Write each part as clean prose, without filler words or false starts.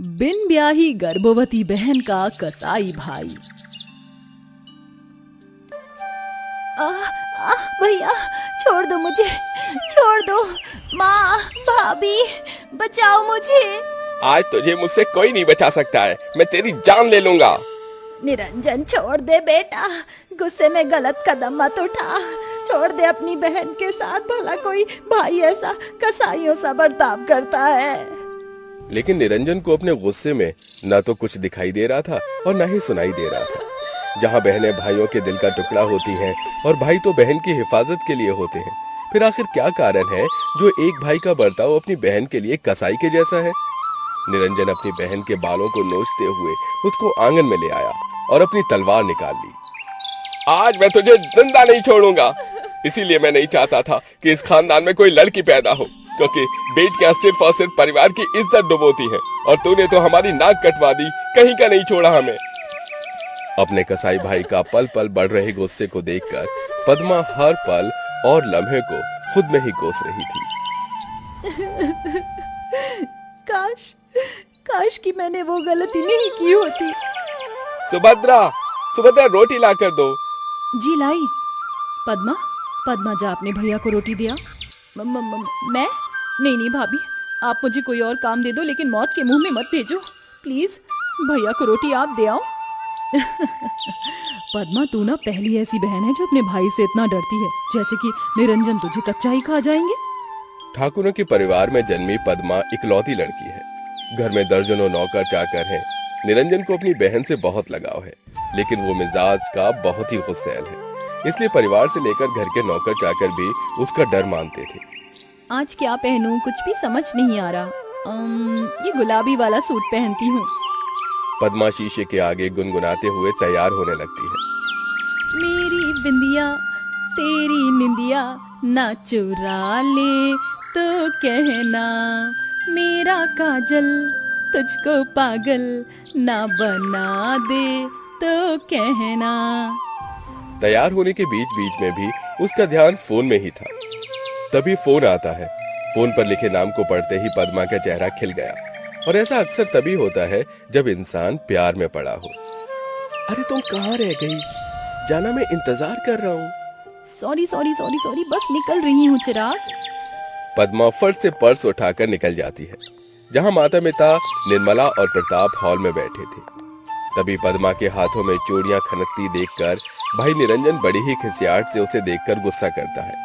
बिन ब्याही गर्भवती बहन का कसाई भाई। भैया छोड़ दो मुझे, छोड़ दो। माँ, भाभी, बचाओ मुझे। आज तुझे मुझसे कोई नहीं बचा सकता है, मैं तेरी जान ले लूंगा। निरंजन छोड़ दे बेटा, गुस्से में गलत कदम मत उठा। छोड़ दे अपनी बहन के साथ, भला कोई भाई ऐसा कसाईयों सा बर्ताव करता है। लेकिन निरंजन को अपने गुस्से में न तो कुछ दिखाई दे रहा था और न ही सुनाई दे रहा था। जहाँ बहनें भाइयों के दिल का टुकड़ा होती हैं और भाई तो बहन की हिफाजत के लिए होते हैं, फिर आखिर क्या कारण है जो एक भाई का बर्ताव अपनी बहन के लिए कसाई के जैसा है। निरंजन अपनी बहन के बालों को नोचते हुए उसको आंगन में ले आया और अपनी तलवार निकाल ली। आज मैं तुझे जिंदा नहीं छोड़ूंगा। इसीलिए मैं नहीं चाहता था कि इस खानदान में कोई लड़की पैदा हो, क्योंकि बेटियां सिर्फ और सिर्फ परिवार की इज्जत डुबोती हैं, और तूने तो हमारी नाक कटवा दी, कहीं का नहीं छोड़ा हमें। अपने कसाई भाई का पल पल बढ़ रहे गुस्से को देखकर पद्मा हर पल और लम्हे को खुद में ही कोस रही थी। काश काश कि मैंने वो गलती नहीं की होती। सुभद्रा, सुभद्रा रोटी ला कर दो। जी लाई। पद्मा, पद्मा जा अपने भैया को रोटी दिया। मैं? नहीं भाभी, आप मुझे कोई और काम दे दो, लेकिन मौत के मुंह में मत भेजो प्लीज। भैया को रोटी आप दे आओ। पद्मा, तू ना पहली ऐसी बहन है जो अपने भाई से इतना डरती है, जैसे कि निरंजन तुझे कच्चा ही खा जाएंगे। ठाकुरों के परिवार में जन्मी पद्मा इकलौती लड़की है। घर में दर्जनों नौकर चाकर हैं। निरंजन को अपनी बहन से बहुत लगाव है, लेकिन वो मिजाज का बहुत ही गुस्सैल है, इसलिए परिवार से लेकर घर के नौकर चाकर भी उसका डर मानते थे। आज क्या पहनूं कुछ भी समझ नहीं आ रहा। ये गुलाबी वाला सूट पहनती हूँ। पद्मा शीशे के आगे गुनगुनाते हुए तैयार होने लगती है। मेरी बिंदिया तेरी निंदिया ना चुरा ले तो कहना, मेरा काजल तुझको पागल ना बना दे तो कहना। तैयार होने के बीच बीच में भी उसका ध्यान फोन में ही था। तभी फोन आता है। फोन पर लिखे नाम को पढ़ते ही पद्मा का चेहरा खिल गया, और ऐसा अक्सर तभी होता है जब इंसान प्यार में पड़ा हो। अरे तुम कहाँ रह गई? जाना, मैं इंतजार कर रहा हूँ। सॉरी सॉरी सॉरी सॉरी, बस निकल रही हूँ चिराग। पद्मा फट से पर्स उठाकर निकल जाती है, जहाँ माता पिता निर्मला और प्रताप हॉल में बैठे थे। तभी पद्मा के हाथों में चूड़ियां खनकती देखकर भाई निरंजन बड़ी ही खिसियाट से उसे देखकर गुस्सा करता है।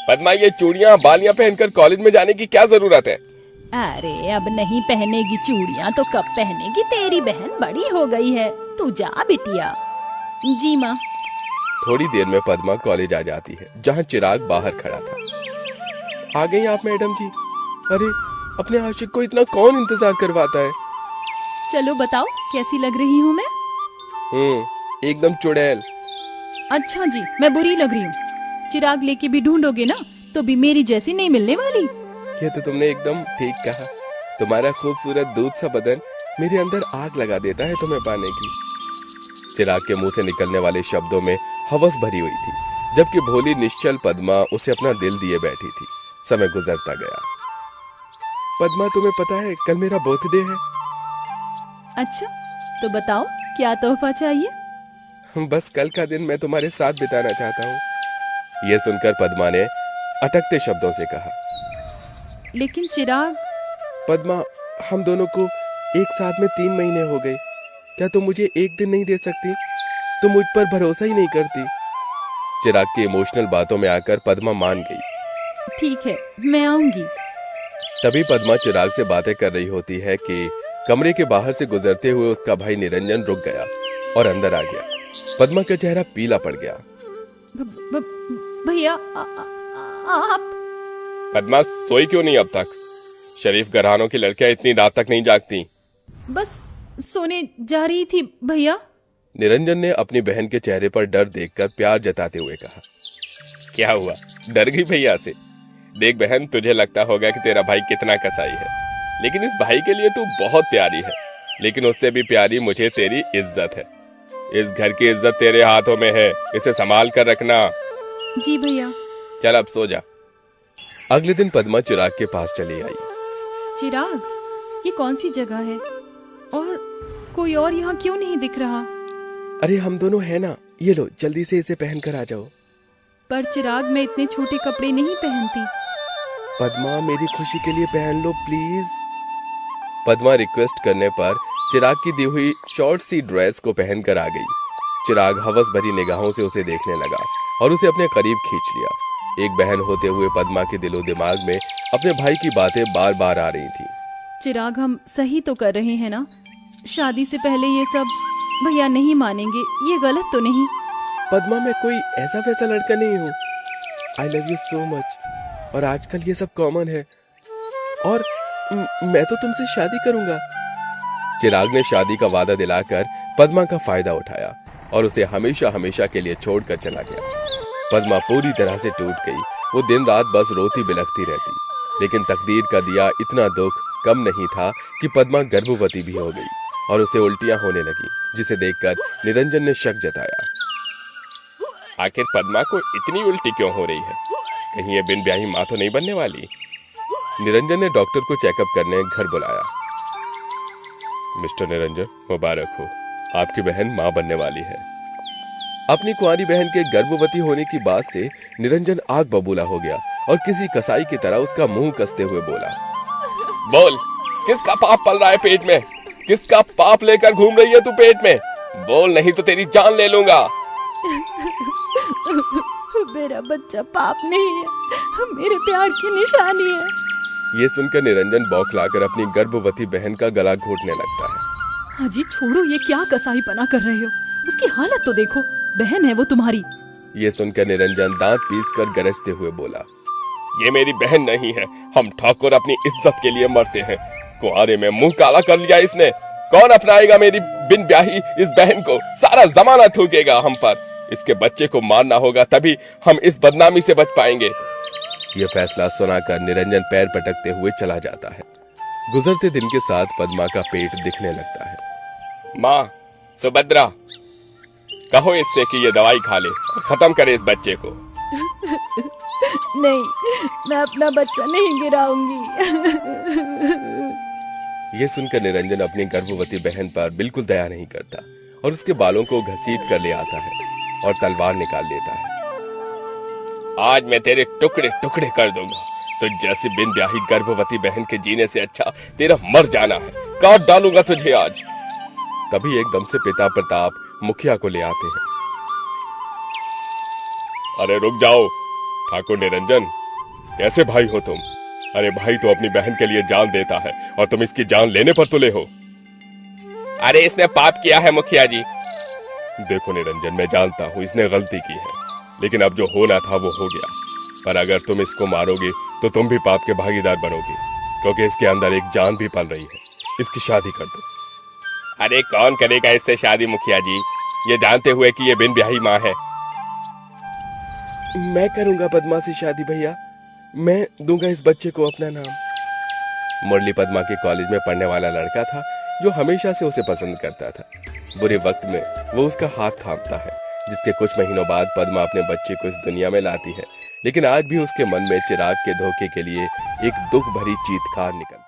पद्मा, ये चूड़ियां बालियां पहनकर कॉलेज में जाने की क्या जरूरत है? अरे अब नहीं पहनेगी चूड़ियां तो कब पहनेगी? तेरी बहन बड़ी हो गई है, तू जा बिटिया। जी माँ। थोड़ी देर में पद्मा कॉलेज आ जाती है, जहाँ चिराग बाहर खड़ा था। आ गई आप मैडम जी? अरे अपने आशिक को इतना कौन इंतजार करवाता है? चलो बताओ कैसी लग रही हूँ मैं? एकदम चुड़ैल। अच्छा जी, मैं बुरी लग रही हूँ? चिराग लेके भी ढूंढोगे ना तो भी मेरी जैसी नहीं मिलने वाली। ये तो तुमने एकदम ठीक कहा। तुम्हारा खूबसूरत दूध सा बदन मेरे अंदर आग लगा देता है तुम्हें पाने की। चिराग के मुंह से निकलने वाले शब्दों में हवस भरी हुई थी, जबकि भोली निश्चल पद्मा उसे अपना दिल दिए बैठी थी। समय गुजरता गया। पद्मा, तुम्हें पता है कल मेरा बर्थडे है? अच्छा, तो बताओ क्या तोहफा चाहिए? बस कल का दिन मैं तुम्हारे साथ बिताना चाहता हूँ। यह सुनकर पद्मा ने अटकते शब्दों से कहा। लेकिन चिराग। पद्मा, हम दोनों को एक साथ में 3 महीने हो गए। क्या तुम मुझे एक दिन नहीं दे सकती? तुम मुझ पर भरोसा ही नहीं करती। चिराग की इमोशनल बातों में आकर पद्मा मान गई। ठीक है, मैं आऊंगी। तभी पद्मा चिराग से बातें कर रही होती है कि कमरे के बाहर से गुजरते हुए उसका भाई निरंजन रुक गया और अंदर आ गया। पद्मा का चेहरा पीला पड़ गया। भैया, आप? पद्मा, सोई क्यों नहीं अब तक? शरीफ घरानों की लड़कियां इतनी रात तक नहीं जागती। बस सोने जा रही थी भैया। निरंजन ने अपनी बहन के चेहरे पर डर देखकर प्यार जताते हुए कहा। क्या हुआ, डर गई भैया से? देख बहन, तुझे लगता होगा कि तेरा भाई कितना कसाई है, लेकिन इस भाई के लिए तू बहुत प्यारी है। लेकिन उससे भी प्यारी मुझे तेरी इज्जत है। इस घर की इज्जत तेरे हाथों में है, इसे संभाल कर रखना। जी भैया। चल अब सो जा। अगले दिन पद्मा चिराग के पास चली आई। चिराग, ये कौन सी जगह है और कोई और यहाँ क्यों नहीं दिख रहा? अरे हम दोनों है ना, ये लो जल्दी से इसे पहन कर आ जाओ। पर चिराग, मैं इतने छोटे कपड़े नहीं पहनती। पद्मा मेरी खुशी के लिए पहन लो प्लीज। पद्मा रिक्वेस्ट करने पर चिराग की दी हुई शॉर्ट सी ड्रेस को पहनकर आ गई। चिराग हवस भरी निगाहों से उसे देखने लगा और उसे अपने करीब खींच लिया। एक बहन होते हुए पद्मा के दिलो दिमाग में अपने भाई की बातें बार बार आ रही थी। चिराग, हम सही तो कर रहे हैं ना? शादी से पहले ये सब भैया नहीं मानेंगे, ये गलत तो नहीं? पद्मा मैं कोई ऐसा वैसा लड़का नहीं हूँ। I love you so much और आजकल ये सब कॉमन है और मैं तो तुमसे शादी करूंगा। चिराग ने शादी का वादा दिलाकर पद्मा का फायदा उठाया और उसे हमेशा हमेशा के लिए छोड़कर चला गया। पद्मा पूरी तरह से टूट गई। वो दिन रात बस रोती बिलखती रहती, लेकिन तकदीर का दिया इतना दुख कम नहीं था कि पद्मा गर्भवती भी हो गई और उसे उल्टियां होने लगी, जिसे देखकर निरंजन ने शक जताया। आखिर पद्मा को इतनी उल्टी क्यों हो रही है? कहीं ये बिन ब्याही मां तो नहीं बनने वाली? निरंजन ने डॉक्टर को चेकअप करने घर बुलाया। मिस्टर निरंजन, मुबारक हो, आपकी बहन मां बनने वाली है। अपनी कुंवारी बहन के गर्भवती होने की बात से निरंजन आग बबूला हो गया और किसी कसाई की तरह उसका मुंह कसते हुए बोला, बोल, किसका पाप पल रहा है पेट में? किसका पाप लेकर घूम रही है तू पेट में? बोल, नहीं तो तेरी जान ले लूंगा। मेरा बच्चा पाप नहीं है, मेरे प्यार की निशानी है। ये सुनकर निरंजन बौखलाकर अपनी गर्भवती बहन का गला घोटने लगता है। अजी छोड़ो, ये क्या कसाई पना कर रहे हो? उसकी हालत तो देखो, बहन है वो तुम्हारी। ये सुनकर निरंजन दांत पीसकर गरजते हुए बोला, ये मेरी बहन नहीं है। हम ठाकुर अपनी इज्जत के लिए मरते हैं। कुआरे में मुंह काला कर लिया इसने। कौन अपनाएगा मेरी बिन ब्याही इस बहन को? सारा जमाना थूकेगा हम पर। इसके बच्चे को मारना होगा, तभी हम इस बदनामी से बच पाएंगे। यह फैसला सुनाकर निरंजन पैर पटकते हुए चला जाता है। गुजरते दिन के साथ पद्मा का पेट दिखने लगता है। माँ सुभद्रा, कहो इससे कि ये दवाई खा ले और खत्म करे इस बच्चे को। नहीं, मैं अपना बच्चा नहीं गिराऊंगी। ये सुनकर निरंजन अपनी गर्भवती बहन पर बिल्कुल दया नहीं करता और उसके बालों को घसीट कर ले आता है और तलवार निकाल लेता है। आज मैं तेरे टुकड़े टुकड़े कर दूंगा। तो जैसी बिन ब्याही गर्भवती बहन के जीने से अच्छा तेरा मर जाना है। काट डालूंगा तुझे आज। तभी एकदम से पिता प्रताप मुखिया को ले आते हैं। अरे रुक जाओ ठाकुर निरंजन, कैसे भाई हो तुम? अरे भाई तो अपनी बहन के लिए जान देता है और तुम इसकी जान लेने पर तुले हो। अरे इसने पाप किया है मुखिया जी। देखो निरंजन, मैं जानता हूँ इसने गलती की है, लेकिन अब जो होना था वो हो गया। पर अगर तुम इसको मारोगे तो तुम भी पाप के भागीदार बनोगे, क्योंकि इसके अंदर एक जान भी पल रही है। इसकी शादी कर दो। अरे कौन करेगा इससे शादी मुखिया जी, ये जानते हुए कि ये बिन ब्याही माँ है। मैं करूंगा पद्मा से शादी भैया। मैं दूंगा इस बच्चे को अपना नाम। मुरली पद्मा के कॉलेज में पढ़ने वाला लड़का था जो हमेशा से उसे पसंद करता था। बुरे वक्त में वो उसका हाथ थामता है, जिसके कुछ महीनों बाद पद्मा अपने बच्चे को इस दुनिया में लाती है। लेकिन आज भी उसके मन में चिराग के धोखे के लिए एक दुख भरी चीत्कार निकल